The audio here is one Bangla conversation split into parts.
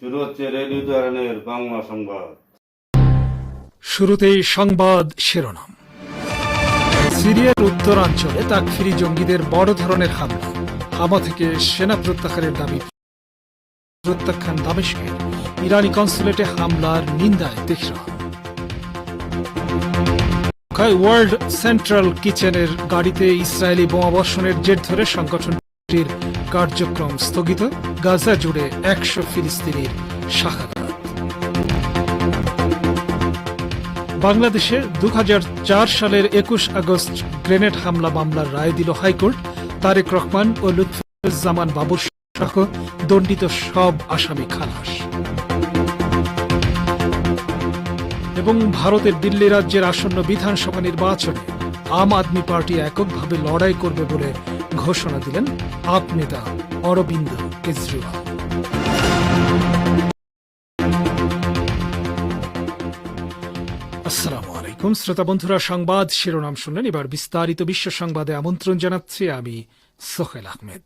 শুরু হচ্ছে রেডিও চ্যানেলের বাংলা সংবাদ। শুরুতেই সংবাদ শিরোনাম। সিরিয়ার উত্তরাঞ্চলে তাকফিরি জঙ্গিদের বড় ধরনের হামলা, হামা থেকে সেনা প্রত্যাহারের দাবি প্রত্যাখ্যান দামেস্কের, ইরানি কনসুলেটে হামলার নিন্দায় তেহরান। ওয়ার্ল্ড সেন্ট্রাল কিচেনের গাড়িতে ইসরায়েলি বোমাবর্ষণের জের ধরে সংগঠনটির কার্যক্রম স্থগিত, গাজা জুড়ে 100 ফিলিস্তিনির শাহাদাত। বাংলাদেশে 2004 সালের 21 আগস্ট গ্রেনেড হামলা মামলার রায় দিল হাইকোর্ট। তারেক রহমান ও লুৎফুজ্জামান বাবুর সহ দণ্ডিত সব আসামি খালাস। এবং ভারতের দিল্লি রাজ্যের আসন্ন বিধানসভা নির্বাচনে আম আদমি পার্টি এককভাবে লড়াই করবে বলে ঘোষণা দিলেন আপ নেতা অরবিন্দ কেজরিওয়াল। আসসালামু আলাইকুম শ্রোতা বন্ধুরা, সংবাদ শিরোনাম শুনলেন। এবার বিস্তারিত বিশ্ব সংবাদে আমন্ত্রণ জানাচ্ছি আমি সোহেল আহমেদ।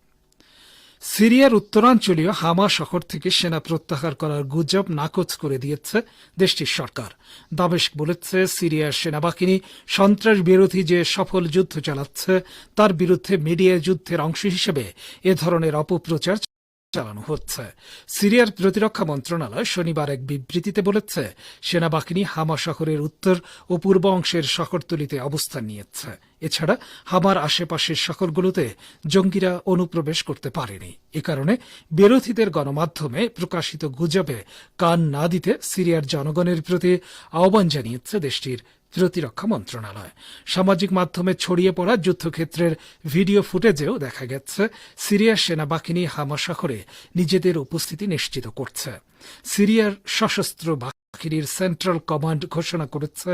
সিরিয়ার উত্তরাঞ্চলীয় হামা শহর থেকে সেনা প্রত্যাহার করার গুজব নাকচ করে দিয়েছে দেশটির সরকার। দামেস্ক বলেছে, সিরিয়ার সেনাবাহিনী সন্ত্রাস বিরোধী যে সফল যুদ্ধ চালাচ্ছে তার বিরুদ্ধে মিডিয়া যুদ্ধের অংশ হিসেবে এ ধরনের অপপ্রচার চালানো হচ্ছে। সিরিয়ার প্রতিরক্ষা মন্ত্রণালয় শনিবার এক বিবৃতিতে বলেছে, সেনাবাহিনী হামা শহরের উত্তর ও পূর্ব অংশের শহরতলিতে অবস্থান নিয়েছে। এছাড়া হামার আশেপাশের শহরগুলোতে জঙ্গিরা অনুপ্রবেশ করতে পারেনি। এ কারণে বিরোধীদের গণমাধ্যমে প্রকাশিত গুজবে কান না দিতে সিরিয়ার জনগণের প্রতি আহ্বান জানিয়েছে দেশটির প্রতিরক্ষা মন্ত্রণালয়। সামাজিক মাধ্যমে ছড়িয়ে পড়া যুদ্ধক্ষেত্রের ভিডিও ফুটেজেও দেখা গেছে সিরিয়ার সেনাবাহিনী হামা শহরে নিজেদের উপস্থিতি নিশ্চিত করছে। সিরিয়ার সশস্ত্র বাহিনীর সেন্ট্রাল কমান্ড ঘোষণা করেছে,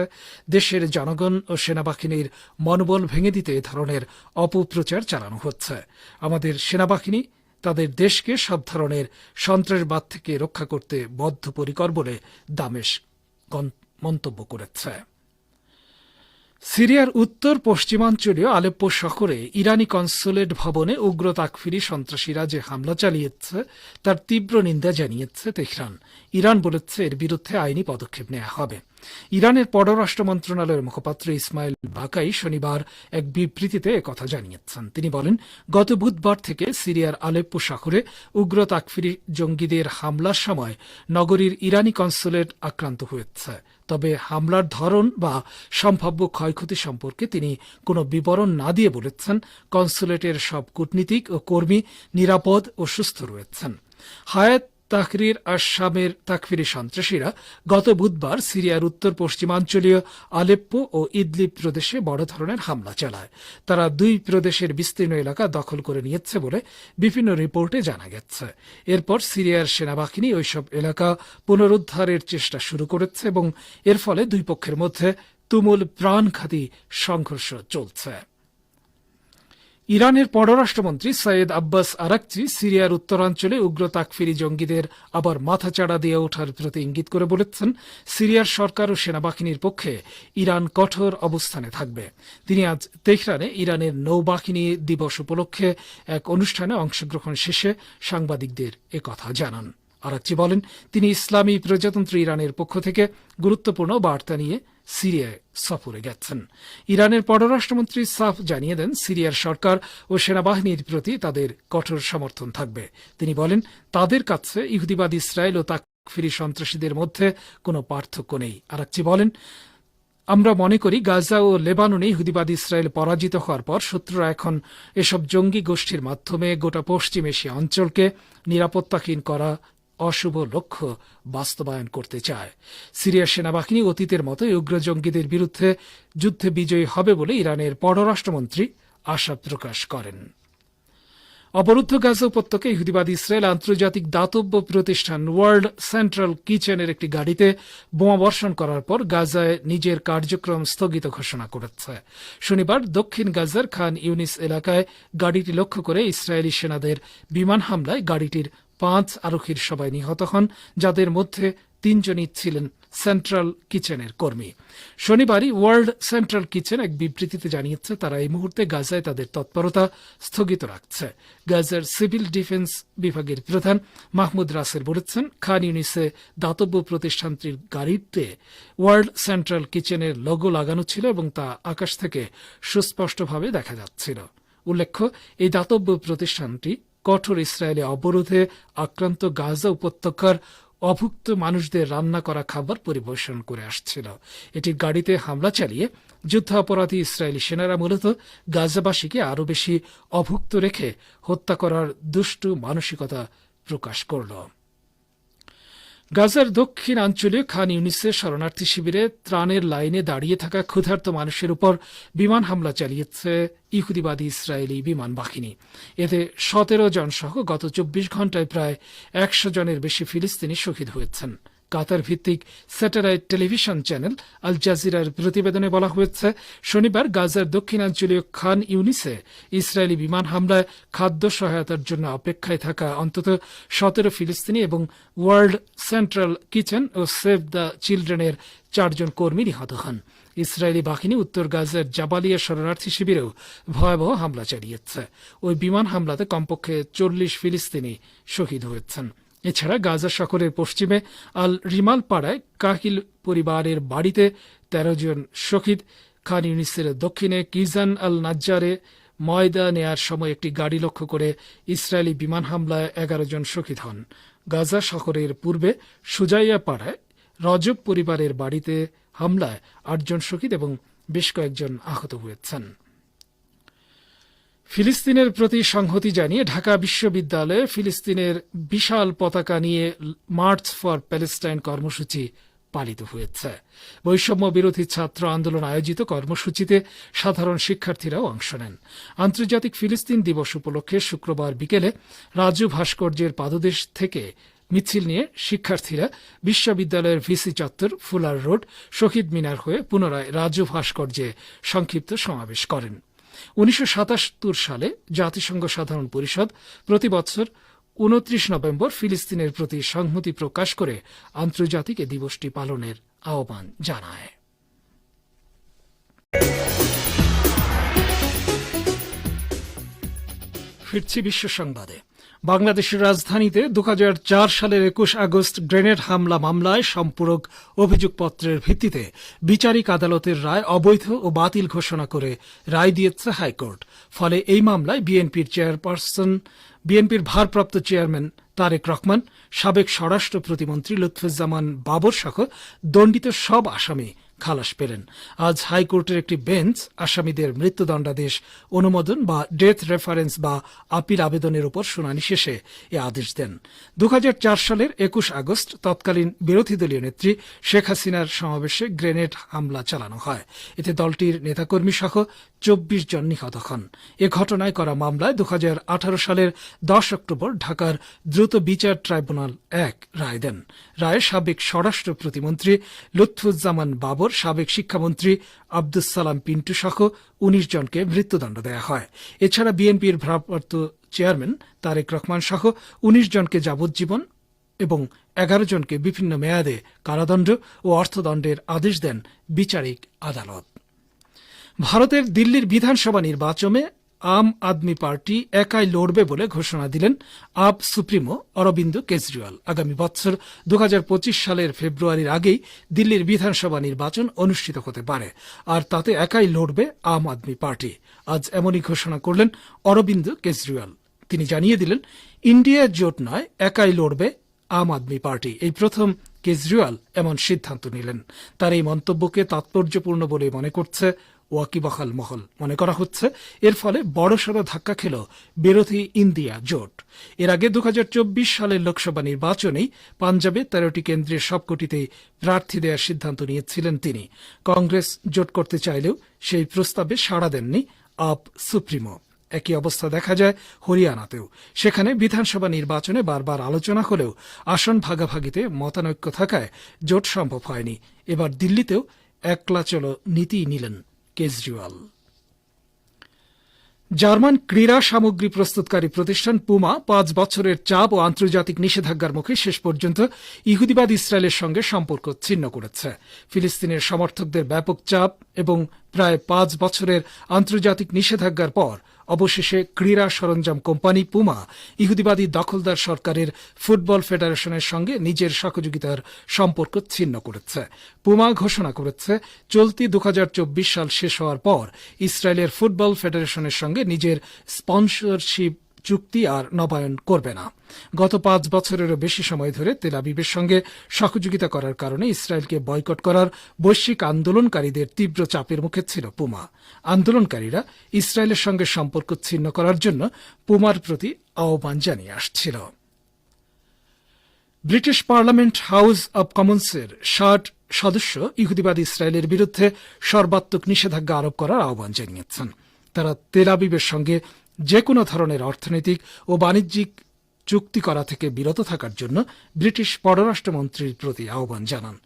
দেশের জনগণ ও সেনাবাহিনীর মনোবল ভেঙে দিতে এ ধরনের অপপ্রচার চালানো হচ্ছে। আমাদের সেনাবাহিনী তাদের দেশকে সব ধরনের সন্ত্রাসবাদ থেকে রক্ষা করতে বদ্ধপরিকর বলে দামেস্ক মন্তব্য করেছে। সিরিয়ার উত্তর পশ্চিমাঞ্চলীয় আলেপ্পো শহরে ইরানি কনসুলেট ভবনে উগ্র তাকফিরি সন্ত্রাসীরা যে হামলা চালিয়েছে তার তীব্র নিন্দা জানিয়েছে তেহরান। ইরান বলেছে এর বিরুদ্ধে আইনি পদক্ষেপ নেওয়া হবে। ইরানের পররাষ্ট্র মন্ত্রণালয়ের মুখপাত্র ইসমাইল বাকাই শনিবার এক বিবৃতিতে একথা জানিয়েছেন। তিনি বলেন, গত বুধবার থেকে সিরিয়ার আলেপ্পো শহরে উগ্র তাকফিরি জঙ্গিদের হামলার সময় নগরীর ইরানি কনসুলেট আক্রান্ত হয়েছে। তবে হামলার ধরন বা সম্ভাব্য ক্ষয়ক্ষতি সম্পর্কে তিনি কোনো বিবরণ না দিয়ে বলেছেন, কনসুলেটের সব কূটনীতিক ও কর্মী নিরাপদ ও সুস্থ রয়েছেন। হায়াত তাহরির আশ-শামের তাকফিরি সন্ত্রাসীরা গত বুধবার সিরিয়ার উত্তর পশ্চিমাঞ্চলীয় আলেপ্পো ও ইদলিব প্রদেশে বড় ধরনের হামলা চালায়। তারা দুই প্রদেশের বিস্তীর্ণ এলাকা দখল করে নিয়েছে বলে বিভিন্ন রিপোর্টে জানা গেছে। এরপর সিরিয়ার সেনাবাহিনী ওইসব এলাকা পুনরুদ্ধারের চেষ্টা শুরু করেছে এবং এর ফলে দুই পক্ষের মধ্যে তুমুল প্রাণঘাতী সংঘর্ষ চলছে। ইরানের পররাষ্ট্রমন্ত্রী সৈয়দ আব্বাস আরাকচি সিরিয়ার উত্তরাঞ্চলে উগ্র তাকফিরি জঙ্গিদের আবার মাথাচাড়া দিয়ে ওঠার প্রতি ইঙ্গিত করে বলেছেন, সিরিয়ার সরকার ও সেনাবাহিনীর পক্ষে ইরান কঠোর অবস্থানে থাকবে। তিনি আজ তেহরানে ইরানের নৌবাহিনী দিবস উপলক্ষে এক অনুষ্ঠানে অংশগ্রহণ শেষে সাংবাদিকদের একথা জানান। আরাকচি বলেন, তিনি ইসলামী প্রজাতন্ত্র ইরানের পক্ষ থেকে গুরুত্বপূর্ণ বার্তা নিয়ে সিরিয়ায় সফরে গেছেন। ইরানের পররাষ্ট্রমন্ত্রী সাফ জানিয়ে দেন, সিরিয়ার সরকার ও সেনাবাহিনীর প্রতি তাদের কঠোর সমর্থন থাকবে। তিনি বলেন, তাদের কাছে ইহুদিবাদ ইসরায়েল ও তাকফিরি সন্ত্রাসীদের মধ্যে কোনো পার্থক্য নেই। আরাকচি বলেন, আমরা মনে করি গাজা ও লেবাননে ইহুদিবাদ ইসরায়েল পরাজিত হওয়ার পর শত্রুরা এখন এসব জঙ্গি গোষ্ঠীর মাধ্যমে গোটা পশ্চিম এশিয়া অঞ্চলকে নিরাপত্তাহীন করা অশুভ লক্ষ্য বাস্তবায়ন করতে চায়। সিরিয়ার সেনাবাহিনী অতীতের মতোই উগ্র জঙ্গিদের বিরুদ্ধে যুদ্ধে বিজয়ী হবে বলে ইরানের পররাষ্ট্রমন্ত্রী আশা প্রকাশ করেন। অবরুদ্ধ গাজা উপত্যকায় ইহুদিবাদ ইসরায়েল আন্তর্জাতিক দাতব্য প্রতিষ্ঠান ওয়ার্ল্ড সেন্ট্রাল কিচেনের একটি গাড়িতে বোমাবর্ষণ করার পর গাজায় নিজের কার্যক্রম স্থগিত ঘোষণা করেছে। শনিবার দক্ষিণ গাজার খান ইউনিস এলাকায় গাড়িটি লক্ষ্য করে ইসরায়েলি সেনাদের বিমান হামলায় গাড়িটির 5 আরক্ষীর সবাই নিহত হন, যাদের মধ্যে 3 জনই ছিলেন সেন্ট্রাল কিচেনের কর্মী। শনিবারই ওয়ার্ল্ড সেন্ট্রাল কিচেন এক বিবৃতিতে জানিয়েছে তারা এই মুহূর্তে গাজায় তাদের তৎপরতা স্থগিত রাখছে। গাজার সিভিল ডিফেন্স বিভাগের প্রধান মাহমুদ রাসেল বলেছেন, খান ইউনিসে দাতব্য প্রতিষ্ঠানটির গাড়িতে ওয়ার্ল্ড সেন্ট্রাল কিচেনের লোগো লাগানো ছিল এবং তা আকাশ থেকে সুস্পষ্টভাবে দেখা যাচ্ছিল। উল্লেখ্য, এই দাতব্য প্রতিষ্ঠানটি কঠোর ইসরায়েলি অবরোধে আক্রান্ত গাজা উপত্যকার অভুক্ত মানুষদের রান্না করা খাবার পরিবেশন করে আসছিল। এটি গাড়িতে হামলা চালিয়ে যুদ্ধাপরাধী ইসরায়েলি সেনারা মূলত গাজাবাসীকে আরও বেশি অভুক্ত রেখে হত্যা করার দুষ্টু মানসিকতা প্রকাশ করল। গাজার দক্ষিণাঞ্চলীয় খান ইউনিসের শরণার্থী শিবিরে ত্রাণের লাইনে দাঁড়িয়ে থাকা ক্ষুধার্ত মানুষের উপর বিমান হামলা চালিয়েছে ইহুদিবাদী ইসরায়েলি বিমান বাহিনী। এতে 17 জন সহ গত 24 ঘণ্টায় প্রায় 100 জনের বেশি ফিলিস্তিনি শহীদ হয়েছেন। কাতার ভিত্তিক স্যাটেলাইট টেলিভিশন চ্যানেল আল জাজিরার প্রতিবেদনে বলা হয়েছে, শনিবার গাজার দক্ষিণাঞ্চলীয় খান ইউনিসে ইসরায়েলি বিমান হামলায় খাদ্য সহায়তার জন্য অপেক্ষায় থাকা অন্তত 17 ফিলিস্তিনি এবং ওয়ার্ল্ড সেন্ট্রাল কিচেন ও সেভ দ্য চিলড্রেনের 4 জন কর্মী নিহত হন। ইসরায়েলি বাহিনী উত্তর গাজার জাবালিয়া শরণার্থী শিবিরেও ভয়াবহ হামলা চালিয়েছে। ওই বিমান হামলাতে কমপক্ষে 40 ফিলিস্তিনি শহীদ হয়েছেন। এছাড়া গাজা শহরের পশ্চিমে আল রিমাল পাড়ায় কাহিল পরিবারের বাড়িতে 13 জন শহীদ। খান ইউনিসের দক্ষিণে কিজান আল নাজ্জারে ময়দা নেয়ার সময় একটি গাড়ি লক্ষ্য করে ইসরায়েলি বিমান হামলায় 11 জন শহীদ হন। গাজা শহরের পূর্বে সুজাইয়া পাড়ায় রজব পরিবারের বাড়িতে হামলায় 8 জন শহীদ এবং বেশ কয়েকজন আহত হয়েছেন। ফিলিস্তিনের প্রতি সংহতি জানিয়ে ঢাকা বিশ্ববিদ্যালয়ে ফিলিস্তিনের বিশাল পতাকা নিয়ে মার্চ ফর প্যালেস্টাইন কর্মসূচি পালিত হয়েছে। বৈষম্য বিরোধী ছাত্র আন্দোলন আয়োজিত কর্মসূচিতে সাধারণ শিক্ষার্থীরাও অংশ নেন। আন্তর্জাতিক ফিলিস্তিন দিবস উপলক্ষে শুক্রবার বিকেলে রাজু ভাস্কর্যের পাদদেশ থেকে মিছিল নিয়ে শিক্ষার্থীরা বিশ্ববিদ্যালয়ের ভিসি চত্বর, ফুলার রোড, শহীদ মিনার হয়ে পুনরায় রাজু ভাস্কর্যে সংক্ষিপ্ত সমাবেশ করেন। 1977 সালে জাতিসংঘ সাধারণ পরিষদ প্রতি বছর 29 নভেম্বর ফিলিস্তিনের প্রতি সংহতি প্রকাশ করে আন্তর্জাতিক এ দিবসটি পালনের আহ্বান জানায়। ফিরছি বিশ্ব সংবাদে। বাংলাদেশের রাজধানীতে 2004 সালের 21 আগস্ট গ্রেনেড হামলা মামলায় সম্পূরক অভিযোগপত্রের ভিত্তিতে বিচারিক আদালতের রায় অবৈধ ও বাতিল ঘোষণা করে রায় দিয়েছে হাইকোর্ট। ফলে এই মামলায় বিএনপির ভারপ্রাপ্ত চেয়ারম্যান তারেক রহমান, সাবেক স্বরাষ্ট্র প্রতিমন্ত্রী লুৎফুজ্জামান বাবর সহ দণ্ডিত সব আসামি খালাস পেলেন। আজ হাইকোর্টের একটি বেঞ্চ আসামিদের মৃত্যুদণ্ডাদেশ অনুমোদন বা ডেথ রেফারেন্স বা আপিল আবেদনের উপর শুনানি শেষে এ আদেশ দেন। 2004 সালের 21 আগস্ট তৎকালীন বিরোধী দলীয় নেত্রী শেখ হাসিনার সমাবেশে গ্রেনেড হামলা চালানো হয়। এতে দলটির নেতাকর্মী সহ 24 জন নিহত হন। এ ঘটনায় করা মামলায় 2018 সালের 10 অক্টোবর ঢাকার দ্রুত বিচার ট্রাইব্যুনাল 1 রায় দেন। রায়ে সাবেক স্বরাষ্ট্র প্রতিমন্ত্রী লুৎফুজ্জামান বাবর, সাবেক শিক্ষামন্ত্রী আব্দুস সালাম পিন্টু সহ 19 জনকে মৃত্যুদণ্ড দেওয়া হয়। এছাড়া বিএনপির ভারপ্রাপ্ত চেয়ারম্যান তারেক রহমান সহ 19 জনকে যাবজ্জীবন এবং 11 জনকে বিভিন্ন মেয়াদে কারাদণ্ড ও অর্থদণ্ডের আদেশ দেন বিচারিক আদালত। ভারতের দিল্লির বিধানসভা নির্বাচনে আম আদমি পার্টি একাই লড়বে বলে ঘোষণা দিলেন আপ সুপ্রিমো অরবিন্দ কেজরিওয়াল। আগামী বছর 2025 সালের ফেব্রুয়ারির আগেই দিল্লির বিধানসভা নির্বাচন অনুষ্ঠিত হতে পারে, আর তাতে একাই লড়বে আম আদমি পার্টি। আজ এমনই ঘোষণা করলেন অরবিন্দ কেজরিওয়াল। তিনি জানিয়ে দিলেন, ইন্ডিয়া জোট নয়, একাই লড়বে আম আদমি পার্টি। এই প্রথম কেজরিওয়াল এমন সিদ্ধান্ত নিলেন। তার এই মন্তব্যকে তাৎপর্যপূর্ণ বলে মনে করছে ওয়াকিবহাল মহল। মনে করা হচ্ছে এর ফলে বড়সড় ধাক্কা খেল বিরোধী ইন্ডিয়া জোট। এর আগে 2024 সালের লোকসভা নির্বাচনেই পাঞ্জাবে 13টি কেন্দ্রের সবকটিতেই প্রার্থী দেওয়ার সিদ্ধান্ত নিয়েছিলেন তিনি। কংগ্রেস জোট করতে চাইলেও সেই প্রস্তাবে সাড়া দেননি আপ সুপ্রিমো। একই অবস্থা দেখা যায় হরিয়ানাতেও। সেখানে বিধানসভা নির্বাচনে বারবার আলোচনা হলেও আসন ভাগাভাগিতে মতানৈক্য থাকায় জোট সম্ভব হয়নি। এবার দিল্লিতেও একলা চলো নীতি নিলেন কেজরিওয়াল। জার্মান ক্রীড়া সামগ্রী প্রস্তুতকারী প্রতিষ্ঠান পুমা 5 বছরের চাপ ও আন্তর্জাতিক নিষেধাজ্ঞার মুখে শেষ পর্যন্ত ইহুদিবাদ ইসরায়েলের সঙ্গে সম্পর্ক ছিন্ন করেছে। ফিলিস্তিনের সমর্থকদের ব্যাপক চাপ এবং প্রায় 5 বছরের আন্তর্জাতিক নিষেধাজ্ঞার পর অবশেষে ক্রীড়া সরঞ্জাম কোম্পানি পুমা ইহুদিবাদী দখলদার সরকারের ফুটবল ফেডারেশনের সঙ্গে নিজের সহযোগিতার সম্পর্ক ছিন্ন করেছে। পুমা ঘোষণা করেছে চলতি 2024 সাল শেষ হওয়ার পর ইসরায়েলের ফুটবল ফেডারেশনের সঙ্গে নিজের স্পন্সরশিপ চুক্তি আর নবায়ন করবে না। গত 5 বছরেরও বেশি সময় ধরে তেল আবিবের সঙ্গে সহযোগিতা করার কারণে ইসরায়েলকে বয়কট করার বৈশ্বিক আন্দোলনকারীদের তীব্র চাপের মুখে ছিল পুমা। আন্দোলনকারীরা ইসরায়েলের সঙ্গে সম্পর্ক ছিন্ন করার জন্য পুমার প্রতি আহ্বান জানিয়ে আসছিল। ব্রিটিশ পার্লামেন্ট হাউস অব কমন্সের 60 সদস্য ইহুদিবাদ ইসরায়েলের বিরুদ্ধে সর্বাত্মক নিষেধাজ্ঞা আরোপ করার আহ্বান জানিয়েছেন। তারা তেল আবিবের সঙ্গে যে কোনো ধরনের অর্থনৈতিক ও বাণিজ্যিক চুক্তি করা থেকে বিরত থাকার জন্য ব্রিটিশ পররাষ্ট্রমন্ত্রীর প্রতি আহ্বান জানান।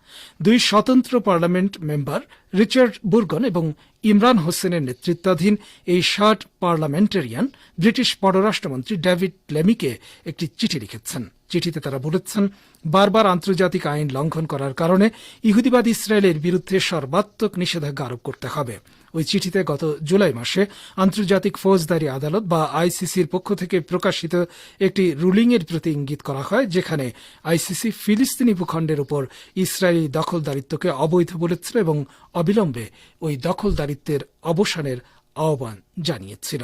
2 স্বতন্ত্র পার্লামেন্ট মেম্বার রিচার্ড বুরগন এবং ইমরান হোসেনের নেতৃত্বাধীন এই 60 পার্লামেন্টারিয়ান ব্রিটিশ পররাষ্ট্রমন্ত্রী ডেভিড লেমিকে একটি চিঠি লিখেছেন। চিঠিতে তারা বলেছেন, বারবার আন্তর্জাতিক আইন লঙ্ঘন করার কারণে ইহুদিবাদ ইসরায়েলের বিরুদ্ধে সর্বাত্মক নিষেধাজ্ঞা আরোপ করতে হবে। ওই চিঠিতে গত জুলাই মাসে আন্তর্জাতিক ফৌজদারি আদালত বা আইসিসির পক্ষ থেকে প্রকাশিত একটি রুলিংয়ের প্রতি ইঙ্গিত করা হয়, যেখানে আইসিসি ফিলিস্তিনি ভূখণ্ডের উপর ইসরায়েলি দখলদারিত্বকে অবৈধ বলেছিল এবং অবিলম্বে ওই দখলদারিত্বের অবসানের আহ্বান জানিয়েছিল।